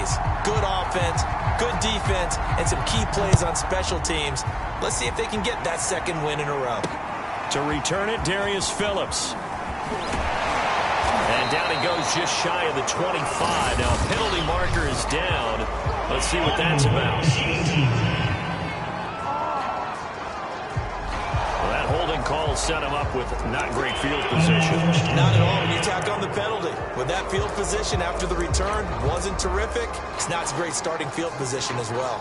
ways. Good offense, good defense, and some key plays on special teams. Let's see if they can get that second win in a row. To return it, Darius Phillips. And down he goes just shy of the 25. Now, a penalty marker is down. Let's see what that's about. Well, that holding call set him up with not great field position. Not at all when you tack on the penalty. With that field position after the return wasn't terrific, it's not a great starting field position as well.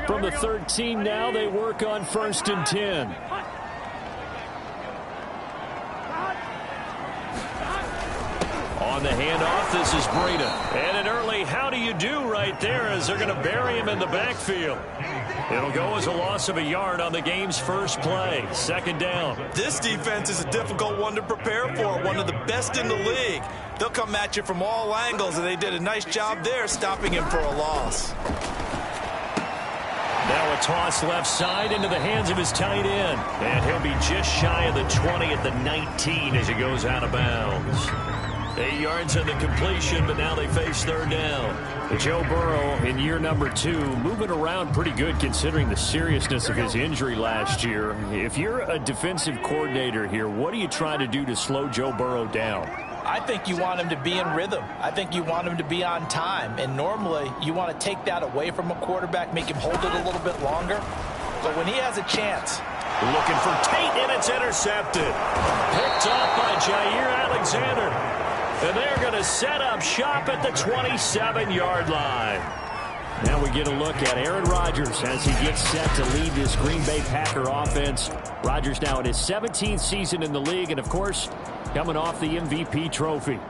From the 13 now, they work on 1st and 10. On the handoff, this is Breida. And an early how do you do right there as they're going to bury him in the backfield. It'll go as a loss of a yard on the game's first play. 2nd down. This defense is a difficult one to prepare for, one of the best in the league. They'll come at you from all angles, and they did a nice job there stopping him for a loss. Now a toss left side into the hands of his tight end. And he'll be just shy of the 20 at the 19 as he goes out of bounds. 8 yards on the completion, but now they face 3rd down. Joe Burrow in year number 2, moving around pretty good considering the seriousness of his injury last year. If you're a defensive coordinator here, what do you try to do to slow Joe Burrow down? I think you want him to be in rhythm. I think you want him to be on time. And normally, you want to take that away from a quarterback, make him hold it a little bit longer. But when he has a chance. Looking for Tate, and it's intercepted. Picked off by Jair Alexander. And they're going to set up shop at the 27-yard line. Now we get a look at Aaron Rodgers as he gets set to lead this Green Bay Packer offense. Rodgers now in his 17th season in the league, and of course, coming off the MVP trophy.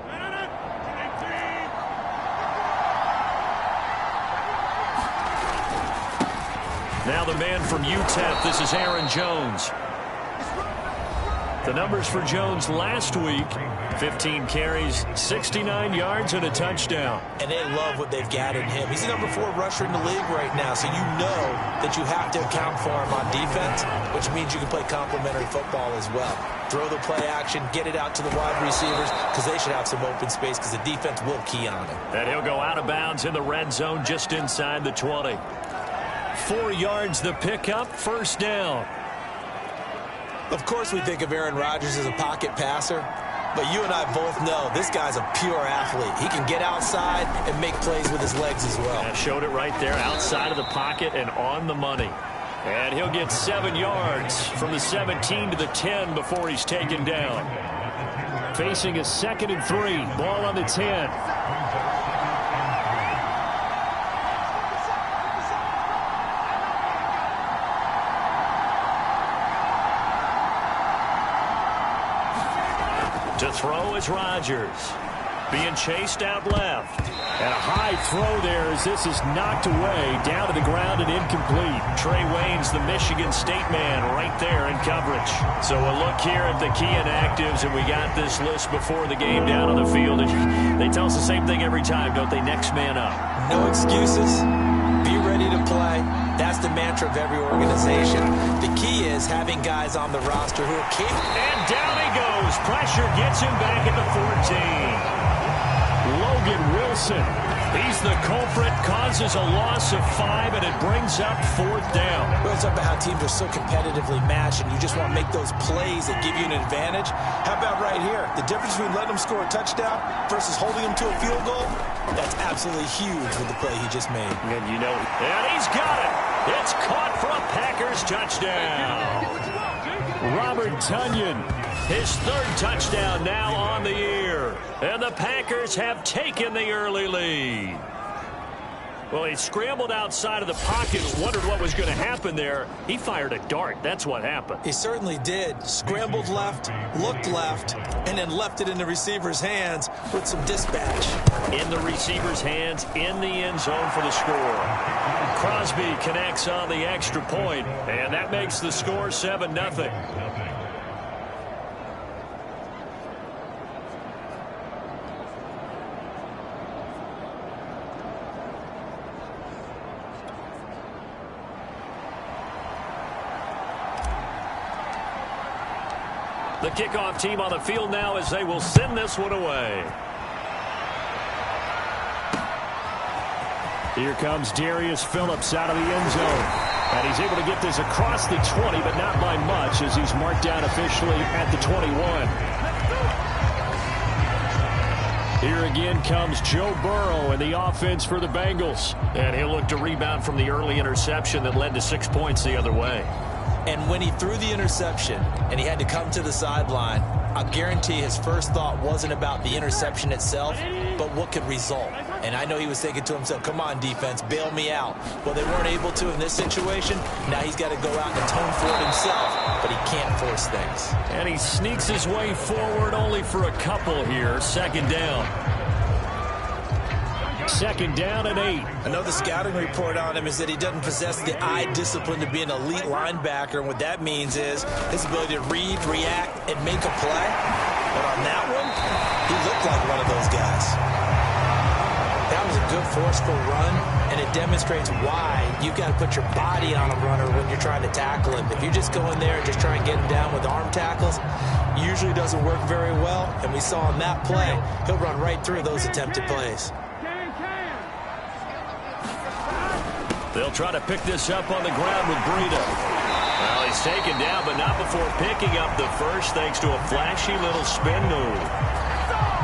Now the man from UTEP, this is Aaron Jones. The numbers for Jones last week, 15 carries, 69 yards, and a touchdown. And they love what they've got in him. He's the number 4 rusher in the league right now, so you know that you have to account for him on defense, which means you can play complementary football as well. Throw the play action, get it out to the wide receivers, because they should have some open space, because the defense will key on him. And he'll go out of bounds in the red zone just inside the 20. 4 yards the pickup, 1st down. Of course we think of Aaron Rodgers as a pocket passer, but you and I both know this guy's a pure athlete. He can get outside and make plays with his legs as well. Yeah, showed it right there, outside of the pocket and on the money. And he'll get 7 yards from the 17 to the 10 before he's taken down. Facing a 2nd and 3, ball on the 10. To throw is Rodgers. Being chased out left. And a high throw there as this is knocked away, down to the ground and incomplete. Trey Waynes, the Michigan State man, right there in coverage. So a look here at the key inactives, and we got this list before the game down on the field. And they tell us the same thing every time, don't they? Next man up. No excuses. Be ready to play. That's the mantra of every organization. The key is having guys on the roster who are capable. And down he goes. Pressure gets him back at the 14. Logan Wilson, he's the culprit, causes a loss of 5, and it brings up 4th down. Well, it's up about how teams are so competitively matched, and you just want to make those plays that give you an advantage. How about right here? The difference between letting them score a touchdown versus holding them to a field goal, that's absolutely huge with the play he just made. And you know, and he's got it. It's caught for a Packers touchdown. Robert Tonyan, his 3rd touchdown now on the year. And the Packers have taken the early lead. Well, he scrambled outside of the pocket, wondered what was going to happen there. He fired a dart. That's what happened. He certainly did. Scrambled left, looked left, and then left it in the receiver's hands with some dispatch. In the receiver's hands, in the end zone for the score. Crosby connects on the extra point, and that makes the score 7-0. The kickoff team on the field now as they will send this one away. Here comes Darius Phillips out of the end zone. And he's able to get this across the 20, but not by much as he's marked down officially at the 21. Here again comes Joe Burrow in the offense for the Bengals. And he'll look to rebound from the early interception that led to 6 points the other way. And when he threw the interception and he had to come to the sideline, I guarantee his first thought wasn't about the interception itself, but what could result. And I know he was thinking to himself, come on, defense, bail me out. Well, they weren't able to in this situation. Now he's got to go out and atone for it himself, but he can't force things. And he sneaks his way forward only for a couple here. Second down. Second down and 8. Another scouting report on him is that he doesn't possess the eye discipline to be an elite linebacker. And what that means is his ability to read, react, and make a play. But on that one, he looked like one of those guys. That was a good forceful run, and it demonstrates why you've got to put your body on a runner when you're trying to tackle him. If you just go in there and just try and get him down with arm tackles, usually doesn't work very well. And we saw on that play, he'll run right through those attempted plays. They'll try to pick this up on the ground with Breida. Well, he's taken down, but not before picking up the first thanks to a flashy little spin move.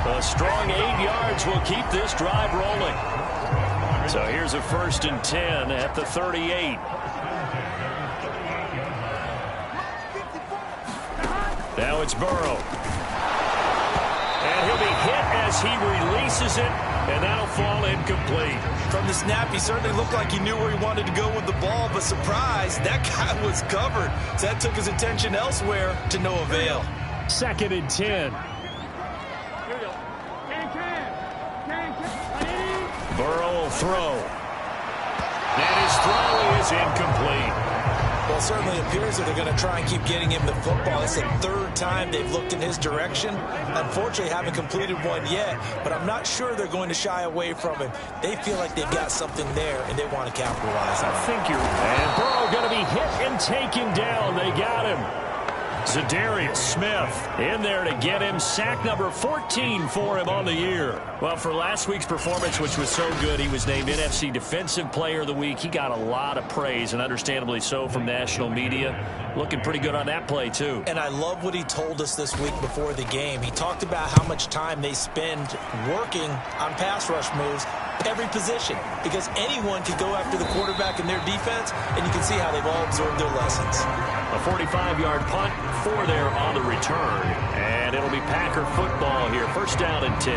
A strong 8 yards will keep this drive rolling. So here's a 1st and 10 at the 38. Now it's Burrow. And he'll be hit as he releases it, and that'll fall incomplete. From the snap, he certainly looked like he knew where he wanted to go with the ball, but surprise, that guy was covered. So that took his attention elsewhere to no avail. 2nd and 10. Burrow will throw. And his throw is incomplete. Well, it certainly appears that they're going to try and keep getting him the football. It's the 3rd time they've looked in his direction. Unfortunately, haven't completed one yet, but I'm not sure they're going to shy away from him. They feel like they've got something there, and they want to capitalize on it. I think you're right. And Burrow going to be hit and taken down. They got him. Zadarius Smith in there to get him. Sack number 14 for him on the year. Well, for last week's performance, which was so good, he was named NFC Defensive Player of the Week. He got a lot of praise, and understandably so, from national media. Looking pretty good on that play, too. And I love what he told us this week before the game. He talked about how much time they spend working on pass rush moves, every position, because anyone could go after the quarterback in their defense, and you can see how they've all absorbed their lessons. A 45-yard punt, 4 there on the return, and it'll be Packer football here. 1st down and 10.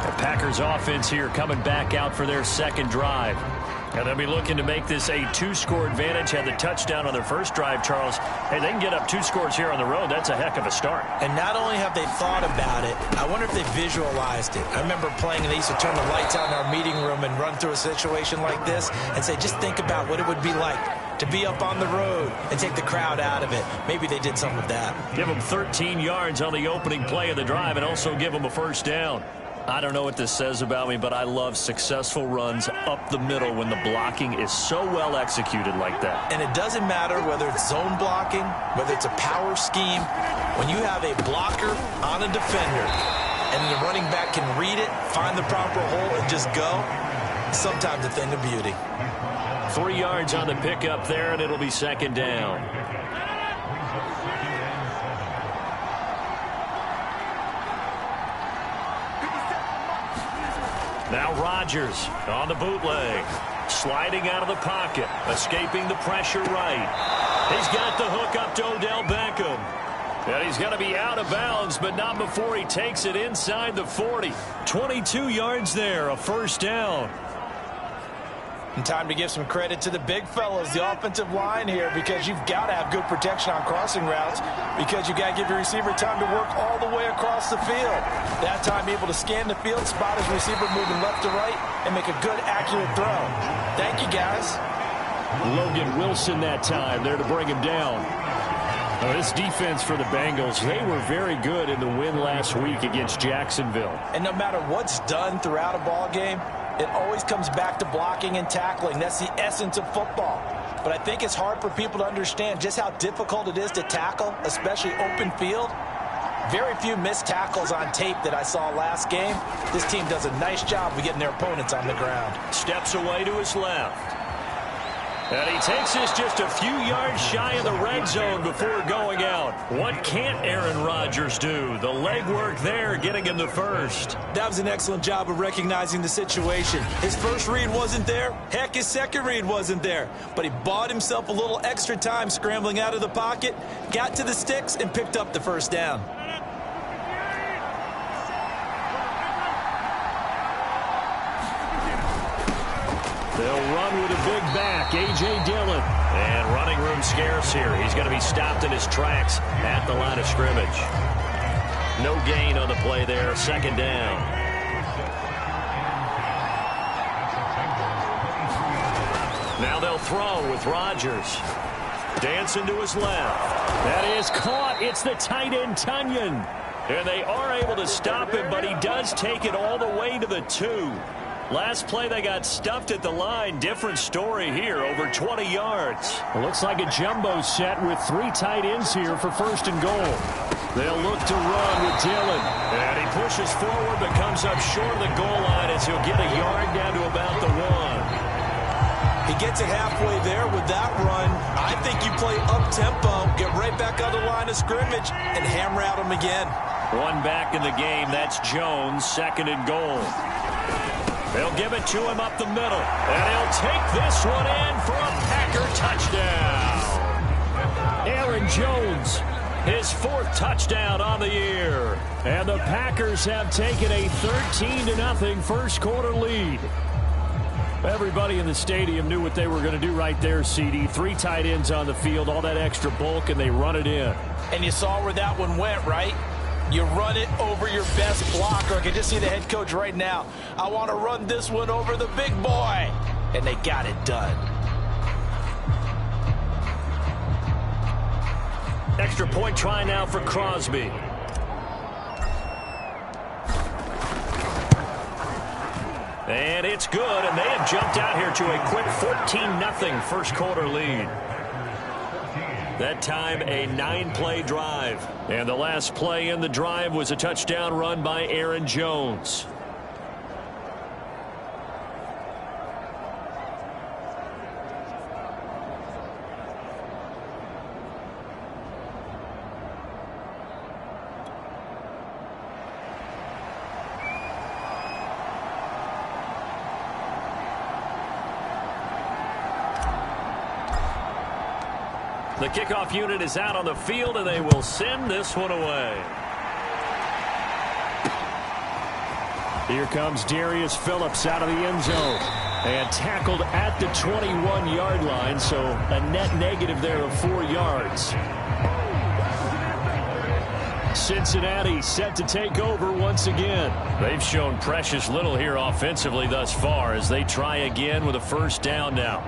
The Packers offense here coming back out for their 2nd drive. And they'll be looking to make this a 2-score advantage. Had the touchdown on their first drive, Charles. Hey, they can get up 2 scores here on the road. That's a heck of a start. And not only have they thought about it, I wonder if they visualized it. I remember playing, and they used to turn the lights out in our meeting room and run through a situation like this and say, just think about what it would be like to be up on the road and take the crowd out of it. Maybe they did some of that. Give them 13 yards on the opening play of the drive and also give them a 1st down. I don't know what this says about me, but I love successful runs up the middle when the blocking is so well executed like that. And it doesn't matter whether it's zone blocking, whether it's a power scheme. When you have a blocker on a defender and the running back can read it, find the proper hole, and just go, sometimes a thing of beauty. 3 yards on the pickup there, and it'll be 2nd down. Now Rodgers on the bootleg. Sliding out of the pocket. Escaping the pressure right. He's got the hook up to Odell Beckham. And he's going to be out of bounds, but not before he takes it inside the 40. 22 yards there, a 1st down. And time to give some credit to the big fellas, the offensive line here, because you've got to have good protection on crossing routes, because you've got to give your receiver time to work all the way across the field. That time able to scan the field, spot his receiver moving left to right, and make a good, accurate throw. Thank you, guys. Logan Wilson that time there to bring him down. Now, this defense for the Bengals, they were very good in the win last week against Jacksonville. And no matter what's done throughout a ball game, it always comes back to blocking and tackling. That's the essence of football. But I think it's hard for people to understand just how difficult it is to tackle, especially open field. Very few missed tackles on tape that I saw last game. This team does a nice job of getting their opponents on the ground. Steps away to his left. And he takes this just a few yards shy of the red zone before going out. What can't Aaron Rodgers do? The legwork there getting him the first. That was an excellent job of recognizing the situation. His first read wasn't there. Heck, his second read wasn't there. But he bought himself a little extra time scrambling out of the pocket, got to the sticks, and picked up the first down. They'll run with a big back, A.J. Dillon. And running room scarce here. He's going to be stopped in his tracks at the line of scrimmage. No gain on the play there. Second down. Now they'll throw with Rodgers. Dancing to his left. That is caught. It's the tight end, Tunyon. And they are able to stop him, but he does take it all the way to the 2. Last play, they got stuffed at the line. Different story here, over 20 yards. It looks like a jumbo set with 3 tight ends here for first and goal. They'll look to run with Dillon. And he pushes forward but comes up short of the goal line as he'll get a yard down to about the 1. He gets it halfway there with that run. I think you play up-tempo, get right back on the line of scrimmage, and hammer at him again. One back in the game. That's Jones, second and goal. They'll give it to him up the middle. And he'll take this one in for a Packer touchdown. Aaron Jones, his 4th touchdown on the year. And the Packers have taken a 13-0 first quarter lead. Everybody in the stadium knew what they were going to do right there, CD. 3 tight ends on the field, all that extra bulk, and they run it in. And you saw where that one went, right? You run it over your best blocker. I can just see the head coach right now. I want to run this one over the big boy. And they got it done. Extra point try now for Crosby. And it's good, and they have jumped out here to a quick 14-0 first quarter lead. That time, a 9-play drive. And the last play in the drive was a touchdown run by Aaron Jones. The kickoff unit is out on the field, and they will send this one away. Here comes Darius Phillips out of the end zone. And tackled at the 21-yard line, so a net negative there of 4 yards. Cincinnati set to take over once again. They've shown precious little here offensively thus far as they try again with a first down now.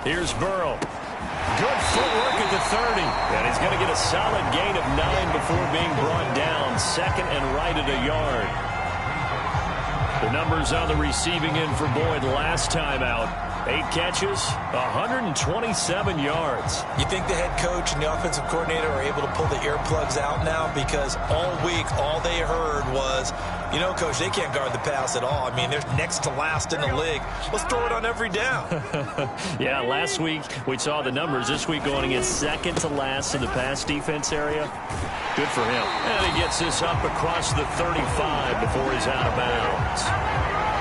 Here's Burrow. Good footwork at the 30. And he's going to get a solid gain of 9 before being brought down. Second and right at a yard. The numbers on the receiving end for Boyd last time out. 8 catches, 127 yards. You think the head coach and the offensive coordinator are able to pull the earplugs out now? Because all week, all they heard was, you know, Coach, they can't guard the pass at all. I mean, they're next to last in the league. Let's throw it on every down. Yeah, last week we saw the numbers. This week going against second to last in the pass defense area. Good for him. And he gets this up across the 35 before he's out of bounds.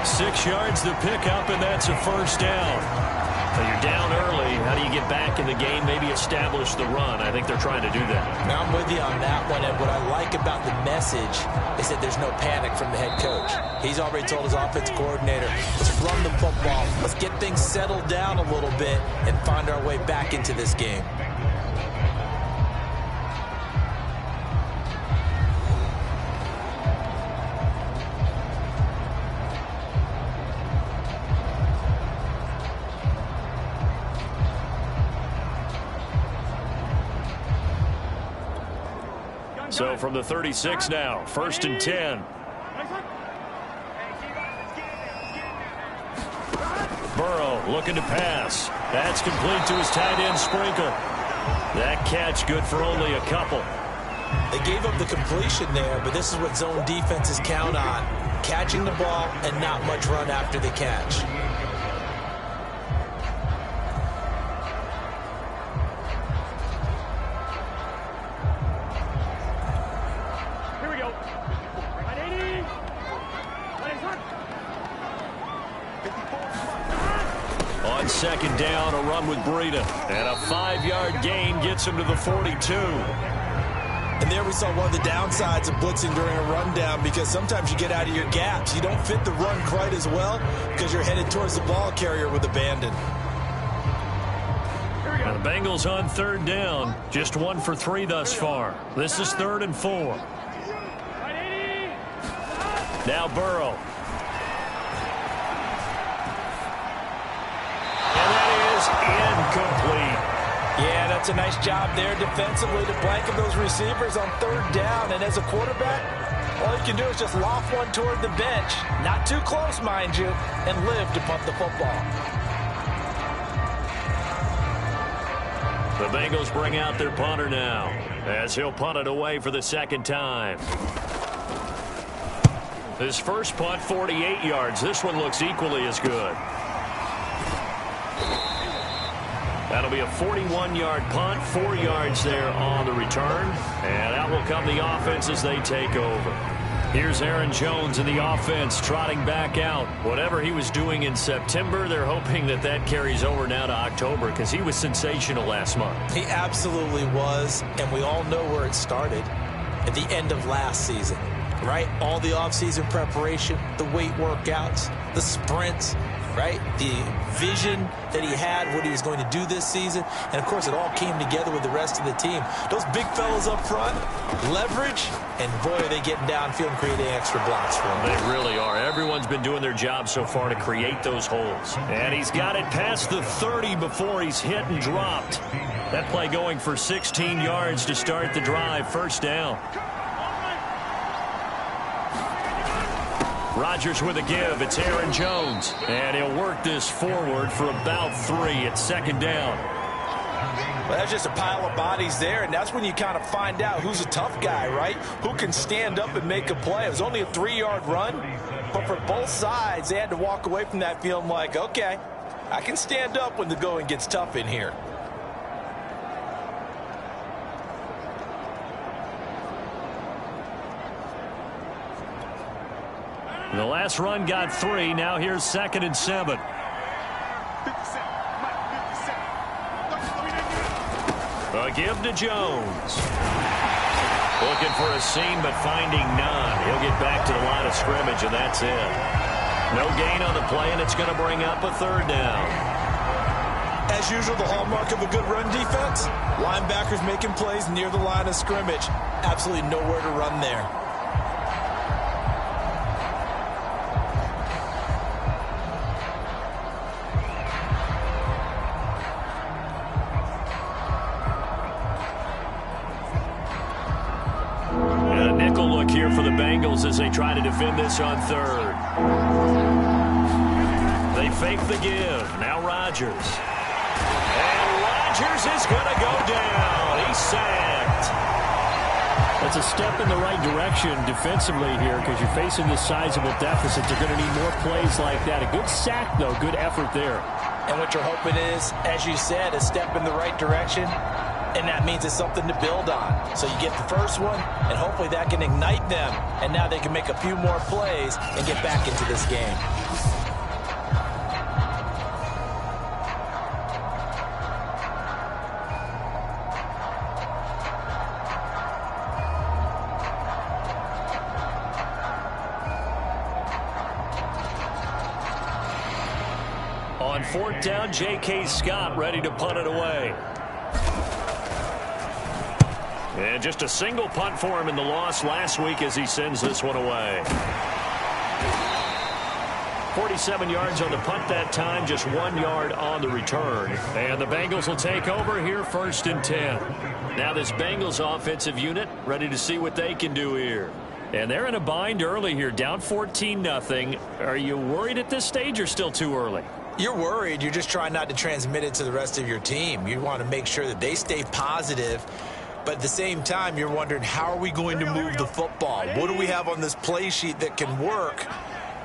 6 yards to pick up, and that's a first down. So you're down early. How do you get back in the game, maybe establish the run? I think they're trying to do that. Now, I'm with you on that one, and what I like about the message is that there's no panic from the head coach. He's already told his offensive coordinator, let's run the football, let's get things settled down a little bit and find our way back into this game. So from the 36 now, 1st and 10. Burrow looking to pass. That's complete to his tight end, Sprinkle. That catch good for only a couple. They gave up the completion there, but this is what zone defenses count on. Catching the ball and not much run after the catch. Here we go. On 2nd down, a run with Breida. And a 5-yard gain gets him to the 42. And there we saw one of the downsides of blitzing during a rundown, because sometimes you get out of your gaps. You don't fit the run quite as well because you're headed towards the ball carrier with abandon. Now the Bengals on 3rd down. Just 1 for 3 thus far. This is 3rd and 4. Now Burrow. And that is incomplete. Yeah, that's a nice job there defensively to blanket those receivers on 3rd down. And as a quarterback, all you can do is just loft one toward the bench. Not too close, mind you, and live to punt the football. The Bengals bring out their punter now, as he'll punt it away for the 2nd time. His first punt, 48 yards. This one looks equally as good. That'll be a 41-yard punt, 4 yards there on the return. And out will come the offense as they take over. Here's Aaron Jones in the offense trotting back out. Whatever he was doing in September, they're hoping that that carries over now to October, because he was sensational last month. He absolutely was, and we all know where it started at the end of last season, right? All the offseason preparation, the weight workouts, the sprints, right? The vision that he had, what he was going to do this season. And, of course, it all came together with the rest of the team. Those big fellas up front, leverage, and, boy, are they getting downfield and creating extra blocks for him. They really are. Everyone's been doing their job so far to create those holes. And he's got it past the 30 before he's hit and dropped. That play going for 16 yards to start the drive. 1st down. Rodgers with a give. It's Aaron Jones. And he'll work this forward for about 3 at 2nd down. Well, that's just a pile of bodies there, and that's when you kind of find out who's a tough guy, right? Who can stand up and make a play. It was only a 3-yard run, but for both sides, they had to walk away from that feeling like, okay, I can stand up when the going gets tough in here. The last run got 3. Now here's 2nd and 7. A give to Jones. Looking for a seam, but finding none. He'll get back to the line of scrimmage, and that's it. No gain on the play, and it's going to bring up a 3rd down. As usual, the hallmark of a good run defense, linebackers making plays near the line of scrimmage. Absolutely nowhere to run there. For the Bengals as they try to defend this on 3rd. They fake the give. Now Rodgers. And Rodgers is going to go down. He's sacked. That's a step in the right direction defensively here, because you're facing this sizable deficit. They're going to need more plays like that. A good sack, though. Good effort there. And what you're hoping is, as you said, a step in the right direction. And that means it's something to build on. So you get the first one, and hopefully that can ignite them. And now they can make a few more plays and get back into this game. On 4th down, J.K. Scott ready to punt it away. And just a single punt for him in the loss last week as he sends this one away. 47 yards on the punt that time, just 1 yard on the return. And the Bengals will take over here, 1st and 10. Now this Bengals offensive unit ready to see what they can do here. And they're in a bind early here, down 14-0. Are you worried at this stage or still too early? You're worried. You're just trying not to transmit it to the rest of your team. You want to make sure that they stay positive. But at the same time, you're wondering, how are we going to move the football? What do we have on this play sheet that can work?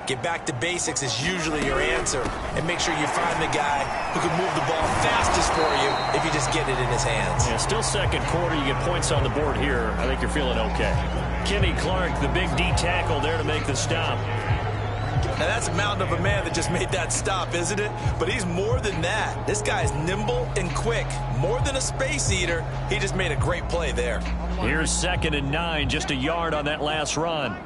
Get back to basics is usually your answer. And make sure you find the guy who can move the ball fastest for you if you just get it in his hands. Yeah, still second quarter. You get points on the board here. I think you're feeling okay. Kenny Clark, the big D tackle there to make the stop. Now, that's a mountain of a man that just made that stop, isn't it? But he's more than that. This guy's nimble and quick. More than a space eater. He just made a great play there. Here's 2nd and 9, just a yard on that last run.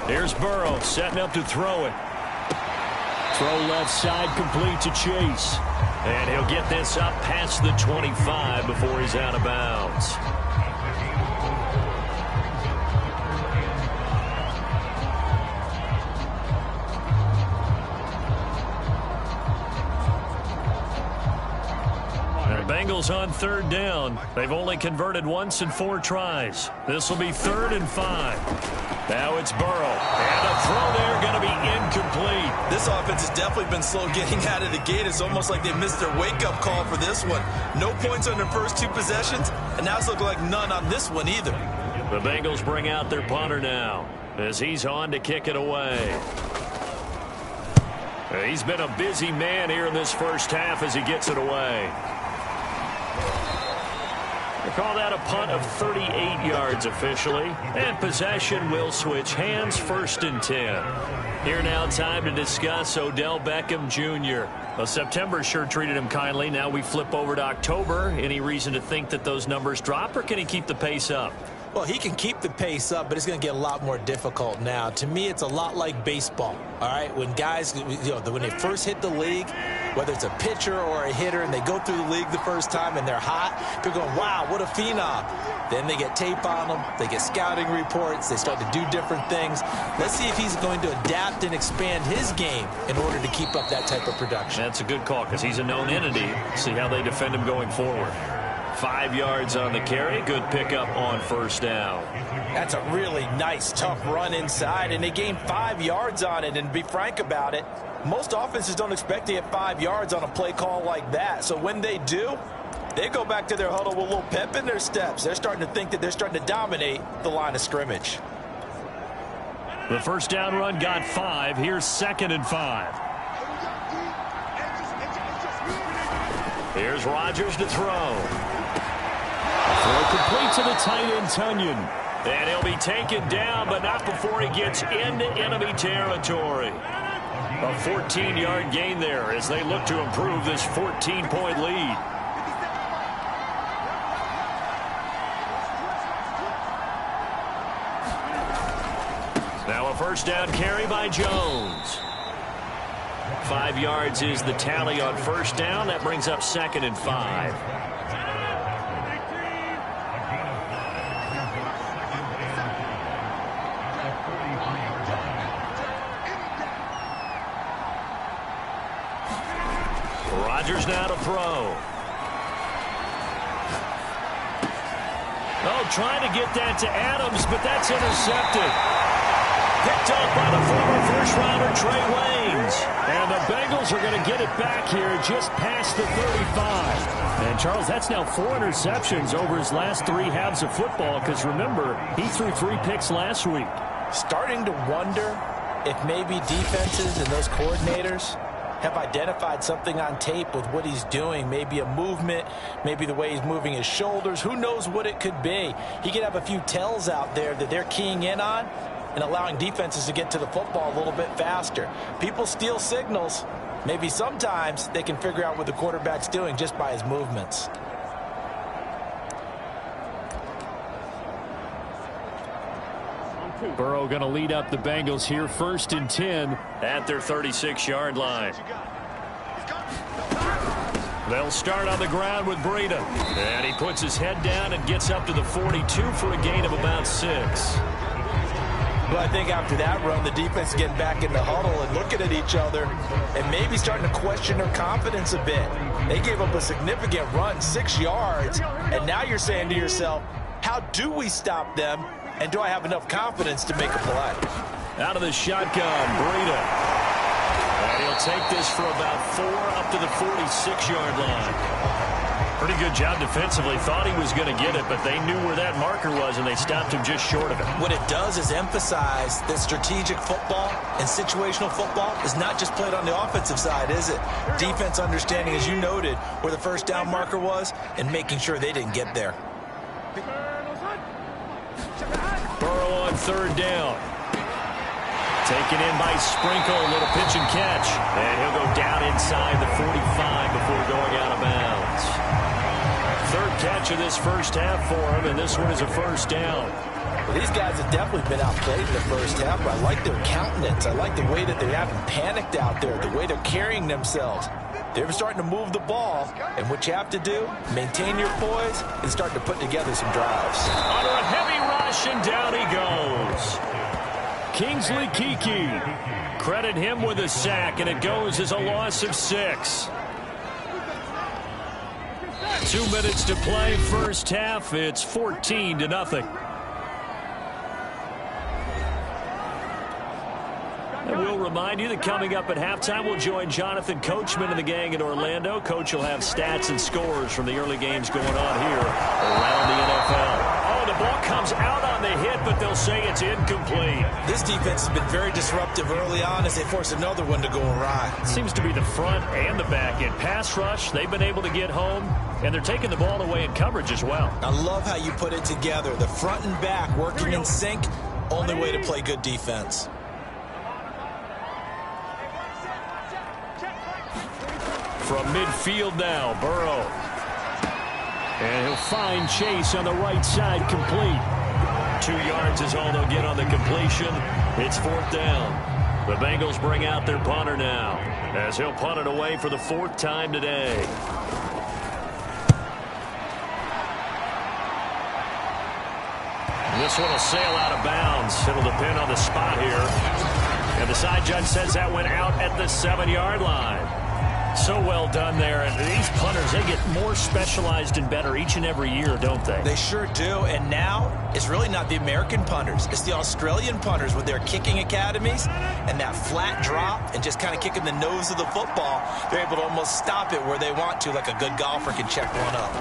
Here's Burrow setting up to throw it. Throw left side, complete to Chase. And he'll get this up past the 25 before he's out of bounds. Bengals on 3rd down. They've only converted once in 4 tries. This will be 3rd and 5. Now it's Burrow. And a throw there going to be incomplete. This offense has definitely been slow getting out of the gate. It's almost like they missed their wake-up call for this one. No points on their first 2 possessions, and now it's looking like none on this one either. The Bengals bring out their punter now as he's on to kick it away. He's been a busy man here in this first half as he gets it away. They call that a punt of 38 yards officially. And possession will switch hands, 1st and 10. Here now, time to discuss Odell Beckham Jr. Well, September sure treated him kindly. Now we flip over to October. Any reason to think that those numbers drop, or can he keep the pace up? Well, he can keep the pace up, but it's going to get a lot more difficult now. To me, it's a lot like baseball, all right? When guys, when they first hit the league, whether it's a pitcher or a hitter, and they go through the league the first time and they're hot, they're going, wow, what a phenom. Then they get tape on them. They get scouting reports. They start to do different things. Let's see if he's going to adapt and expand his game in order to keep up that type of production. That's a good call because he's a known entity. See how they defend him going forward. 5 yards on the carry. Good pickup on 1st down. That's a really nice, tough run inside, and they gained 5 yards on it. And to be frank about it, most offenses don't expect to get 5 yards on a play call like that. So when they do, they go back to their huddle with a little pep in their steps. They're starting to think that they're starting to dominate the line of scrimmage. The 1st down run got 5. Here's 2nd and 5. Here's Rodgers to throw. Throw complete to the tight end, Tunyon. And he'll be taken down, but not before he gets into enemy territory. A 14-yard gain there as they look to improve this 14-point lead. Now a 1st down carry by Jones. 5 yards is the tally on 1st down. That brings up 2nd and 5. Rodgers now to throw. Oh, trying to get that to Adams, but that's intercepted. Picked up by the former first-rounder Trey Waynes. And the Bengals are going to get it back here just past the 35. And, Charles, that's now 4 interceptions over his last 3 halves of football because, remember, he threw 3 picks last week. Starting to wonder if maybe defenses and those coordinators have identified something on tape with what he's doing. Maybe a movement, maybe the way he's moving his shoulders. Who knows what it could be? He could have a few tells out there that they're keying in on and allowing defenses to get to the football a little bit faster. People steal signals. Maybe sometimes they can figure out what the quarterback's doing just by his movements. Burrow going to lead up the Bengals here, 1st and 10 at their 36-yard line. They'll start on the ground with Breida. And he puts his head down and gets up to the 42 for a gain of about 6. But I think after that run, the defense is getting back in the huddle and looking at each other and maybe starting to question their confidence a bit. They gave up a significant run, 6 yards, and now you're saying to yourself, how do we stop them, and do I have enough confidence to make a play? Out of the shotgun, Breida. And he'll take this for about 4 up to the 46-yard line. Pretty good job defensively. Thought he was going to get it, but they knew where that marker was, and they stopped him just short of it. What it does is emphasize that strategic football and situational football is not just played on the offensive side, is it? Defense understanding, as you noted, where the first down marker was and making sure they didn't get there. Burrow on 3rd down. Taken in by Sprinkle, a little pitch and catch. And he'll go down inside the 45 before going out of bounds. 3rd catch of this first half for him, and this one is a first down. Well, these guys have definitely been outplayed in the first half, but I like their countenance. I like the way that they haven't panicked out there, the way they're carrying themselves. They're starting to move the ball, and what you have to do, maintain your poise and start to put together some drives. Under a heavy rush, and down he goes. Kingsley Kiki. Credit him with a sack, and it goes as a loss of 6. 2 minutes to play, first half. It's 14-0. And we'll remind you that coming up at halftime, we'll join Jonathan Coachman and the gang in Orlando. Coach will have stats and scores from the early games going on here around the NFL. Oh, the ball comes out on the hit, but they'll say it's incomplete. This defense has been very disruptive early on as they force another one to go awry. It seems to be the front and the back end. Pass rush, they've been able to get home, and they're taking the ball away in coverage as well. I love how you put it together. The front and back working in sync, only way to play good defense. From midfield now, Burrow. And he'll find Chase on the right side, complete. 2 yards is all they'll get on the completion. It's 4th down. The Bengals bring out their punter now, as he'll punt it away for the 4th time today. This one will sail out of bounds. It'll depend on the spot here. And the side judge says that went out at the 7-yard line. So well done there. And these punters, they get more specialized and better each and every year, don't they? They sure do. And now it's really not the American punters. It's the Australian punters with their kicking academies and that flat drop and just kind of kicking the nose of the football. They're able to almost stop it where they want to, like a good golfer can check one up.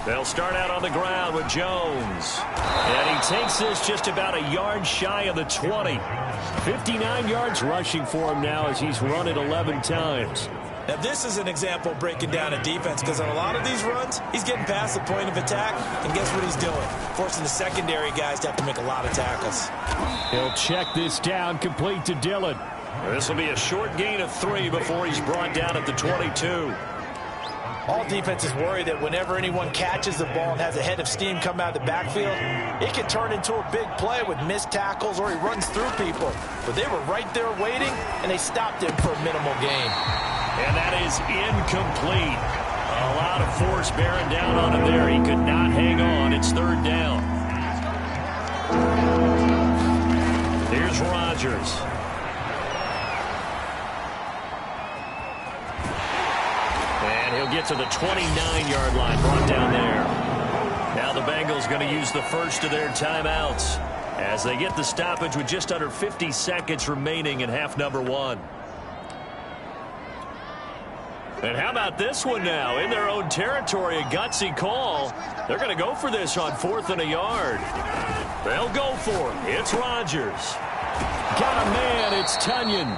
They'll start out on the ground with Jones. And he takes this just about a yard shy of the 20. 59 yards rushing for him now as he's run it 11 times. Now, this is an example of breaking down a defense because on a lot of these runs, he's getting past the point of attack, and guess what he's doing? Forcing the secondary guys to have to make a lot of tackles. He'll check this down, complete to Dillon. This will be a short gain of 3 before he's brought down at the 22. All defenses worry that whenever anyone catches the ball and has a head of steam come out of the backfield, it can turn into a big play with missed tackles or he runs through people. But they were right there waiting, and they stopped him for a minimal gain. And that is incomplete. A lot of force bearing down on him there. He could not hang on. It's 3rd down. Here's Rodgers. And he'll get to the 29-yard line, brought down there. Now the Bengals going to use the first of their timeouts as they get the stoppage with just under 50 seconds remaining in half number 1. And how about this one now? In their own territory, a gutsy call. They're going to go for this on 4th and a yard. They'll go for it. It's Rodgers. Got a man. It's Tunyon.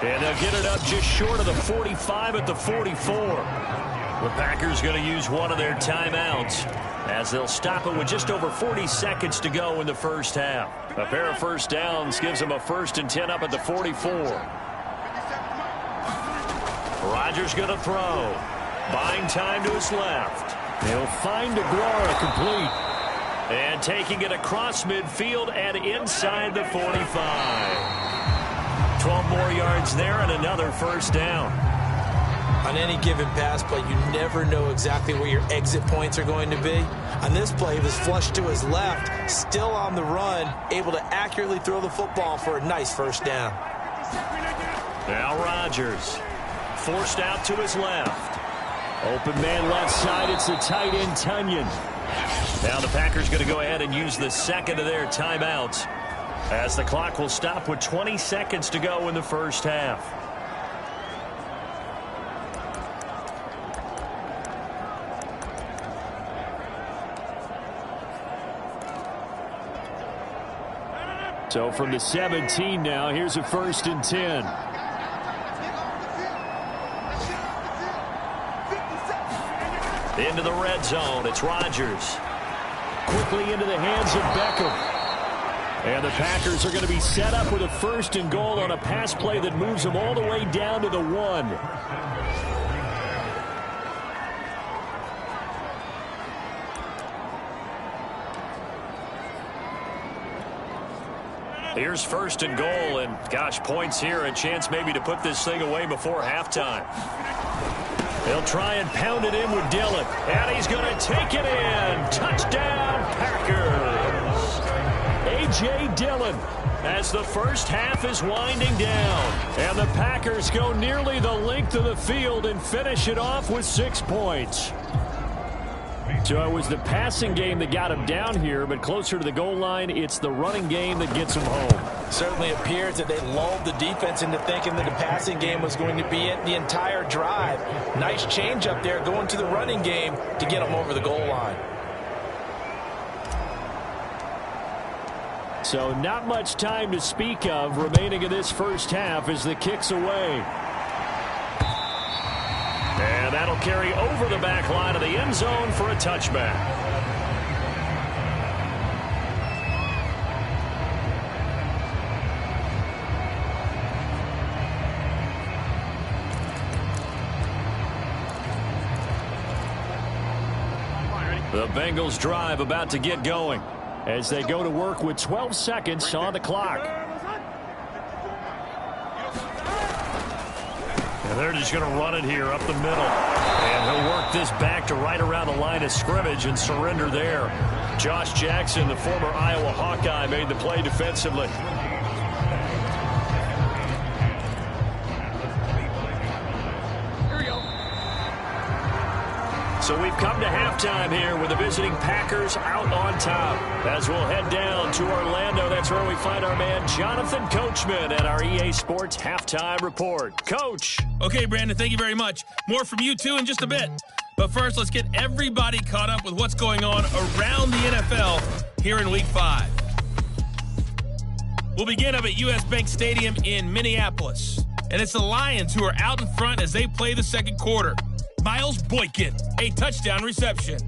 And they'll get it up just short of the 45 at the 44. The Packers going to use one of their timeouts as they'll stop it with just over 40 seconds to go in the first half. A pair of first downs gives them a 1st and 10 up at the 44. Rodgers going to throw. Buying time to his left. He'll find Aguara, complete. And taking it across midfield and inside the 45. 12 more yards there and another first down. On any given pass play, you never know exactly where your exit points are going to be. On this play, he was flushed to his left, still on the run, able to accurately throw the football for a nice first down. Now Rodgers, forced out to his left. Open man left side, it's the tight end Tunyon. Now the Packers going to go ahead and use the second of their timeouts, as the clock will stop with 20 seconds to go in the first half. So from the 17 now, here's a 1st and 10. Into the red zone, it's Rodgers. Quickly into the hands of Beckham. And the Packers are going to be set up with a 1st and goal on a pass play that moves them all the way down to the 1. Here's 1st and goal, and gosh, points here, a chance maybe to put this thing away before halftime. They'll try and pound it in with Dillon, and he's going to take it in. Touchdown, Packers. A.J. Dillon, as the first half is winding down, and the Packers go nearly the length of the field and finish it off with 6 points. So it was the passing game that got him down here, but closer to the goal line, it's the running game that gets him home. Certainly appears that they lulled the defense into thinking that the passing game was going to be it the entire drive. Nice change up there going to the running game to get them over the goal line. So not much time to speak of remaining in this first half as the kick's away. And that'll carry over the back line of the end zone for a touchback. The Bengals drive about to get going as they go to work with 12 seconds on the clock. And they're just going to run it here up the middle. And he'll work this back to right around the line of scrimmage and surrender there. Josh Jackson, the former Iowa Hawkeye, made the play defensively. So we've come to halftime here with the visiting Packers out on top. As we'll head down to Orlando, that's where we find our man Jonathan Coachman at our EA Sports Halftime Report. Coach. Okay, Brandon, thank you very much. More from you, too, in just a bit. But first, let's get everybody caught up with what's going on around the NFL here in Week 5. We'll begin up at U.S. Bank Stadium in Minneapolis. And it's the Lions who are out in front as they play the second quarter. Miles Boykin, a touchdown reception.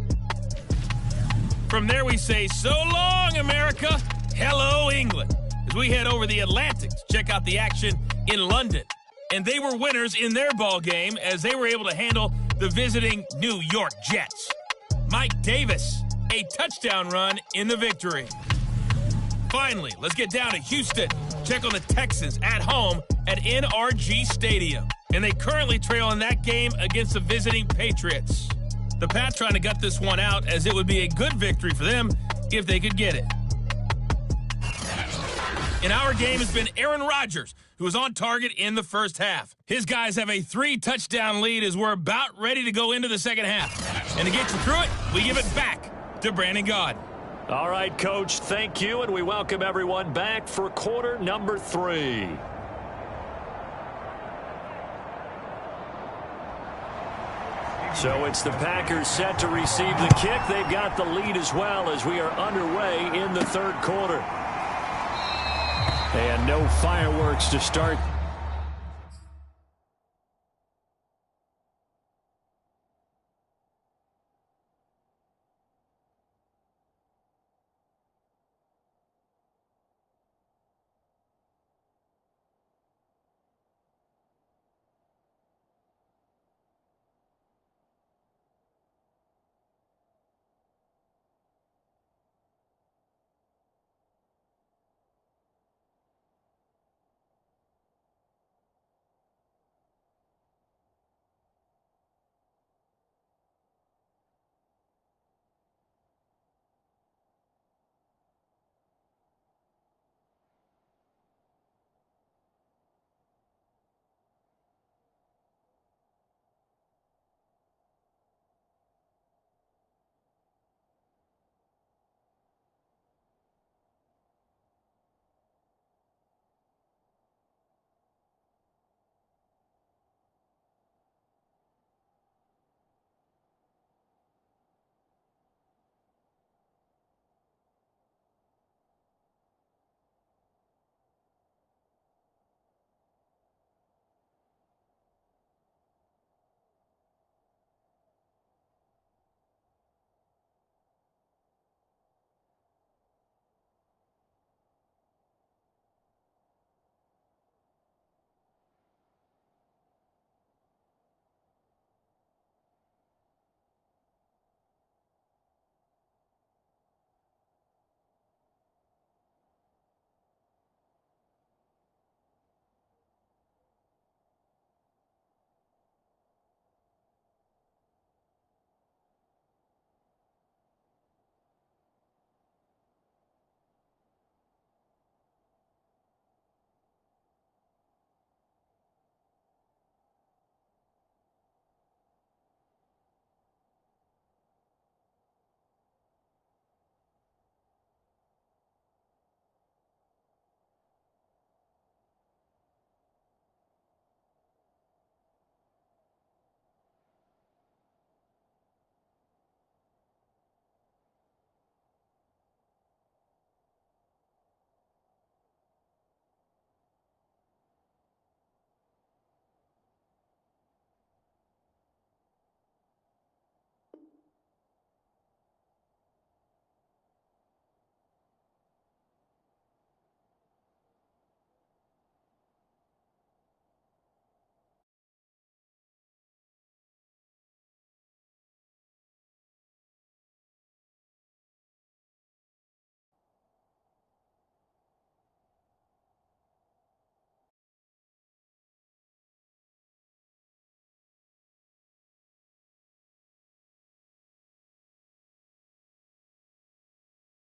From there we say, so long, America. Hello, England. As we head over the Atlantic to check out the action in London. And they were winners in their ball game as they were able to handle the visiting New York Jets. Mike Davis, a touchdown run in the victory. Finally, let's get down to Houston. Check on the Texans at home at NRG Stadium. And they currently trail in that game against the visiting Patriots. The Pats trying to gut this one out as it would be a good victory for them if they could get it. In our game has been Aaron Rodgers, who was on target in the first half. His guys have a 3-touchdown lead as we're about ready to go into the second half. And to get you through it, we give it back to Brandon Gaud. All right, Coach, thank you, and we welcome everyone back for quarter number 3. So it's the Packers set to receive the kick. They've got the lead as well as we are underway in the third quarter. And no fireworks to start